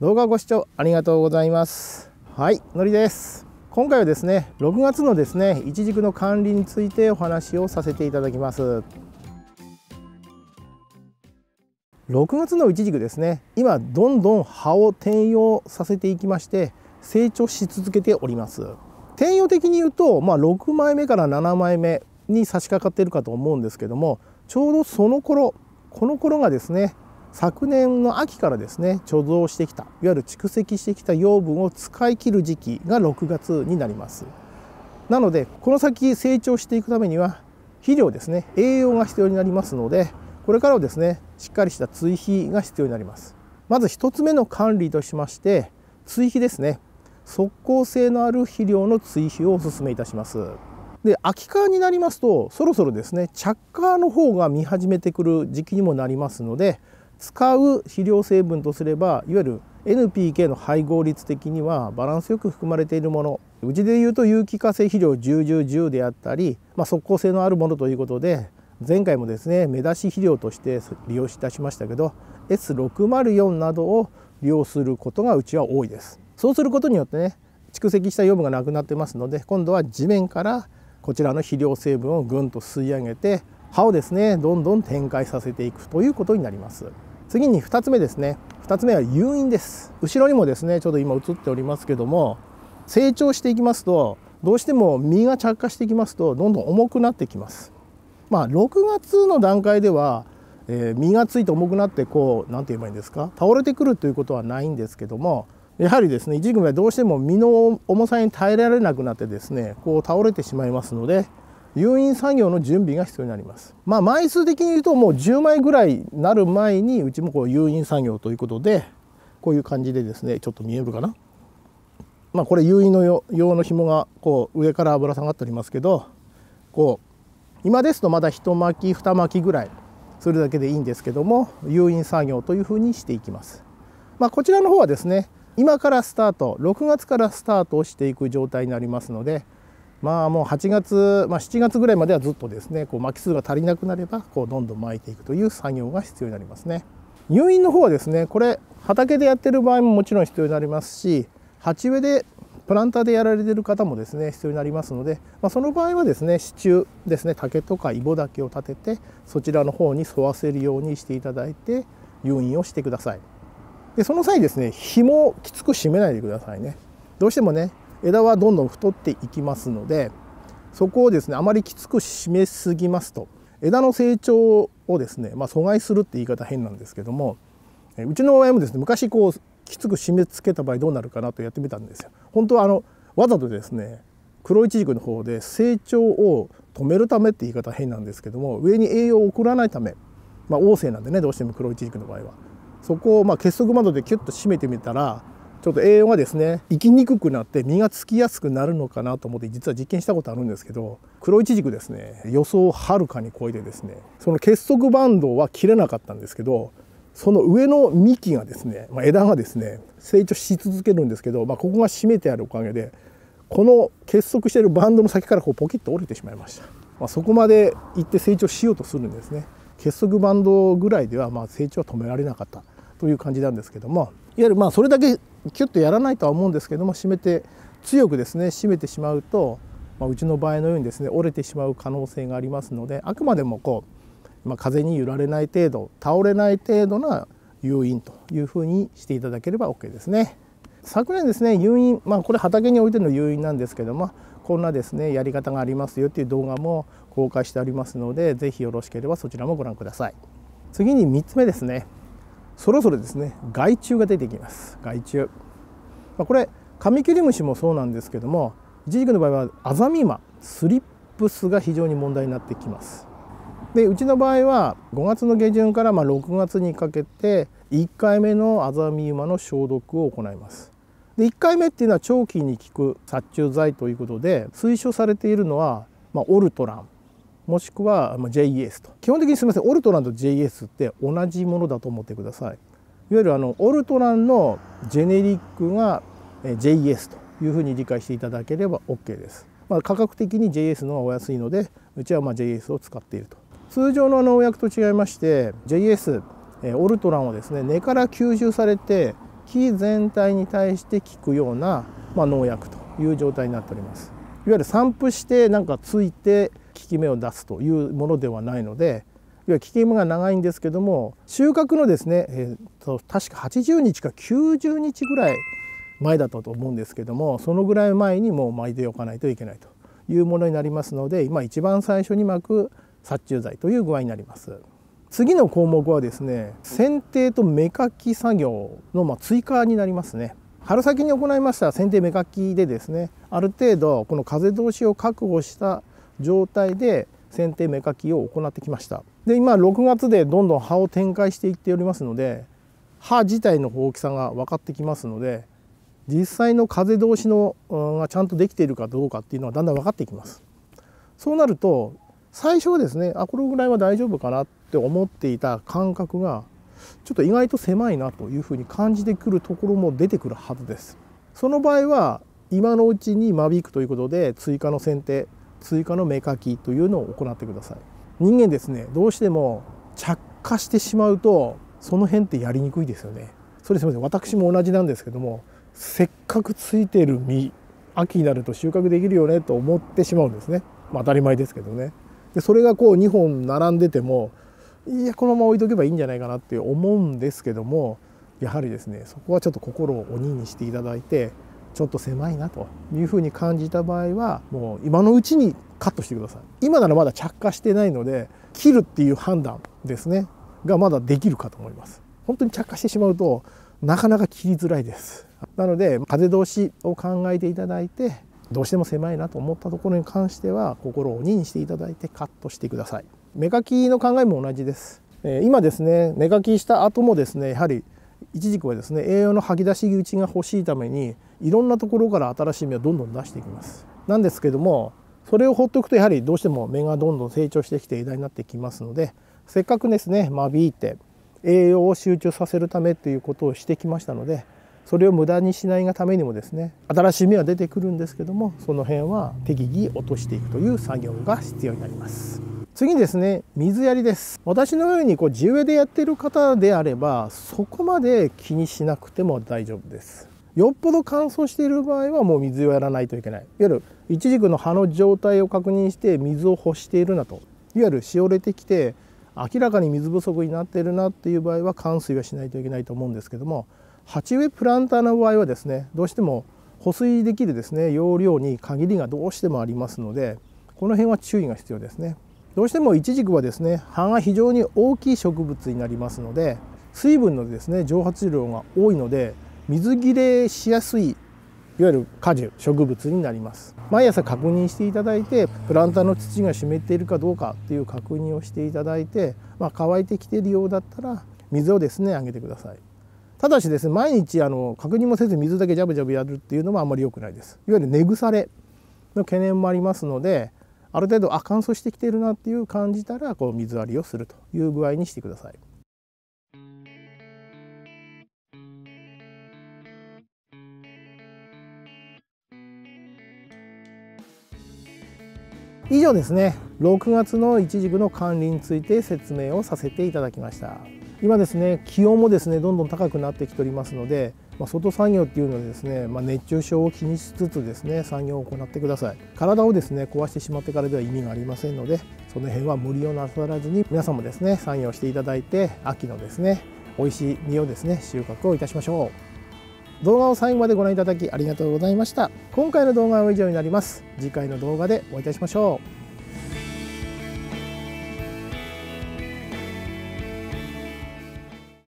動画ご視聴ありがとうございます。はい、のりです。今回はですね、6月のですね、イチジクの管理についてお話をさせていただきます。6月のイチジクですね、今どんどん葉を転葉させていきまして成長し続けております。転葉的に言うと、6枚目から7枚目に差し掛かっているかと思うんですけども、ちょうどその頃、この頃がですね、昨年の秋からですね、貯蔵してきた、いわゆる蓄積してきた養分を使い切る時期が6月になります。なのでこの先成長していくためには肥料ですね、栄養が必要になりますので、これからはですね、しっかりした追肥が必要になります。まず1つ目の管理としまして、追肥ですね。即効性のある肥料の追肥をお勧めいたします。で、秋川になりますとそろそろですね、着火の方が見始めてくる時期にもなりますので、使う肥料成分とすれば、いわゆる NPK の配合率的にはバランスよく含まれているもの、うちでいうと有機化成肥料10-10-10であったり、即効性のあるものということで、前回もですね、目出し肥料として利用いたしましたけど S604 などを利用することがうちは多いです。そうすることによってね、蓄積した養分がなくなってますので、今度は地面からこちらの肥料成分をぐんと吸い上げて葉をですね、どんどん展開させていくということになります。次に2つ目ですね。2つ目は誘引です。後ろにもですね、ちょうど今映っておりますけども、成長していきますとどうしても実が着火していきますとどんどん重くなってきます。6月の段階では、実がついて重くなって何て言えばいいんですか、倒れてくるということはないんですけども、やはりですね、イチジクはどうしても実の重さに耐えられなくなってですね、倒れてしまいますので、誘引作業の準備が必要になります。枚数的に言うともう10枚ぐらいになる前にうちも誘引作業ということで、こういう感じでですね、ちょっと見えるかな、これ誘引の用の紐が上からぶら下がっておりますけど、今ですとまだ1巻き2巻きぐらいそれだけでいいんですけども、誘引作業というふうにしていきます。こちらの方はですね、今からスタート、6月からスタートをしていく状態になりますので、もう8月、7月ぐらいまではずっとですね、巻き数が足りなくなればどんどん巻いていくという作業が必要になりますね。誘引の方はですね、これ畑でやってる場合ももちろん必要になりますし、鉢植えでプランターでやられている方もですね、必要になりますので、その場合はですね、支柱ですね、竹とかイボ竹を立ててそちらの方に沿わせるようにしていただいて誘引をしてください。でその際ですね、紐をきつく締めないでくださいね。どうしてもね、枝はどんどん太っていきますので、そこをですね、あまりきつく締めすぎますと枝の成長をですね、阻害するって言い方変なんですけども、うちの場合もですね、昔きつく締め付けた場合どうなるかなとやってみたんですよ。本当はわざとですね、黒いちじくの方で成長を止めるためって言い方変なんですけども、上に栄養を送らないため、旺盛なんでね、どうしても黒いちじくの場合はそこを結束窓でキュッと締めてみたら、ちょっと栄養がですね、生きにくくなって実がつきやすくなるのかなと思って、実は実験したことあるんですけど、黒いちじくですね、予想をはるかに超えてですね、その結束バンドは切れなかったんですけど、その上の幹がですね、枝がですね成長し続けるんですけど、ここが締めてあるおかげで、この結束しているバンドの先からポキッと折れてしまいました。そこまで行って成長しようとするんですね。結束バンドぐらいでは成長は止められなかったという感じなんですけども、いわゆるそれだけキュッとやらないとは思うんですけども、締めて強くですね締めてしまうと、うちの場合のようにですね折れてしまう可能性がありますので、あくまでも風に揺られない程度、倒れない程度な誘引というふうにしていただければ OK ですね。昨年ですね、誘引、これ畑においての誘引なんですけども、こんなですねやり方がありますよっていう動画も公開してありますので、ぜひよろしければそちらもご覧ください。次に3つ目ですね。そろそろですね、害虫が出てきます。害虫、これカミキリムシもそうなんですけども、イチジクの場合はアザミウマ、スリップスが非常に問題になってきます。でうちの場合は5月の下旬から6月にかけて1回目のアザミウマの消毒を行います。で1回目っていうのは長期に効く殺虫剤ということで、推奨されているのは、オルトランもしくは JES と。基本的にすみません、オルトランと JES って同じものだと思ってください。いわゆるオルトランのジェネリックが JES というふうに理解していただければ OK です。価格的に JES の方がお安いので、うちはJES を使っていると。通常の農薬と違いまして、 JES、オルトランはですね、根から吸収されて木全体に対して効くような、農薬という状態になっております。いわゆる散布してなんかついて効き目を出すというものではないので、いわゆる効き目が長いんですけども、収穫のですね、確か80日か90日ぐらい前だったと思うんですけども、そのぐらい前にもう撒いておかないといけないというものになりますので、今一番最初に撒く殺虫剤という具合になります。次の項目はですね、剪定と芽かき作業の追加になりますね。春先に行いました剪定芽かきでですね、ある程度この風通しを確保した状態で剪定芽かきを行ってきました。で、今6月でどんどん葉を展開していっておりますので、葉自体の大きさが分かってきますので、実際の風通しのがちゃんとできているかどうかっていうのはだんだん分かってきます。そうなると最初はですね、これぐらいは大丈夫かなって思っていた間隔がちょっと意外と狭いなというふうに感じてくるところも出てくるはずです。その場合は今のうちに間引くということで追加の剪定、追加の芽かきというのを行ってください。人間ですね、どうしても着火してしまうとその辺ってやりにくいですよね。それすみません、私も同じなんですけども、せっかくついている実、秋になると収穫できるよねと思ってしまうんですね。当たり前ですけどね。でそれがこう2本並んでても、いやこのまま置いとけばいいんじゃないかなって思うんですけども、やはりですね、そこはちょっと心を鬼にしていただいて、ちょっと狭いなというふうに感じた場合はもう今のうちにカットしてください。今ならまだ着火してないので切るっていう判断ですねがまだできるかと思います。本当に着火してしまうとなかなか切りづらいです。なので風通しを考えていただいて、どうしても狭いなと思ったところに関しては心を鬼にしていただいてカットしてください。芽かきの考えも同じです。今ですね、芽かきした後もですね、やはりイチジクはですね、栄養の吐き出し口が欲しいためにいろんなところから新しい芽をどんどん出していきます。なんですけども、それを放っておくとやはりどうしても芽がどんどん成長してきて枝になってきますので、せっかくですね間引いて栄養を集中させるためということをしてきましたので、それを無駄にしないがためにもですね、新しい芽は出てくるんですけども、その辺は適宜落としていくという作業が必要になります。次にですね、水やりです。私のように地植えでやっている方であればそこまで気にしなくても大丈夫です。よっぽど乾燥している場合はもう水をやらないといけない。いわゆるイチジクの葉の状態を確認して水を欲しているなと、いわゆるしおれてきて明らかに水不足になっているなっていう場合は灌水はしないといけないと思うんですけども、鉢植えプランターの場合はですね、どうしても保水できるですね容量に限りがどうしてもありますので、この辺は注意が必要ですね。どうしてもイチジクはですね、葉が非常に大きい植物になりますので、水分のですね蒸発量が多いので水切れしやすい、いわゆる果樹植物になります。毎朝確認していただいて、プランターの土が湿っているかどうかっていう確認をしていただいて、乾いてきているようだったら水をですねあげてください。ただしですね、毎日確認もせず水だけジャブジャブやるっていうのはあんまり良くないです。いわゆる根腐れの懸念もありますので、ある程度乾燥してきているなっていう感じたら水割りをするという具合にしてください。以上ですね、6月のイチジクの管理について説明をさせていただきました。今ですね、気温もですねどんどん高くなってきておりますので、外作業っていうのはですね、熱中症を気にしつつですね作業を行ってください。体をですね壊してしまってからでは意味がありませんので、その辺は無理をなさらずに皆さんもですね作業していただいて、秋のですね美味しい実をですね収穫をいたしましょう。動画を最後までご覧いただきありがとうございました。今回の動画は以上になります。次回の動画でお会いいたしましょう。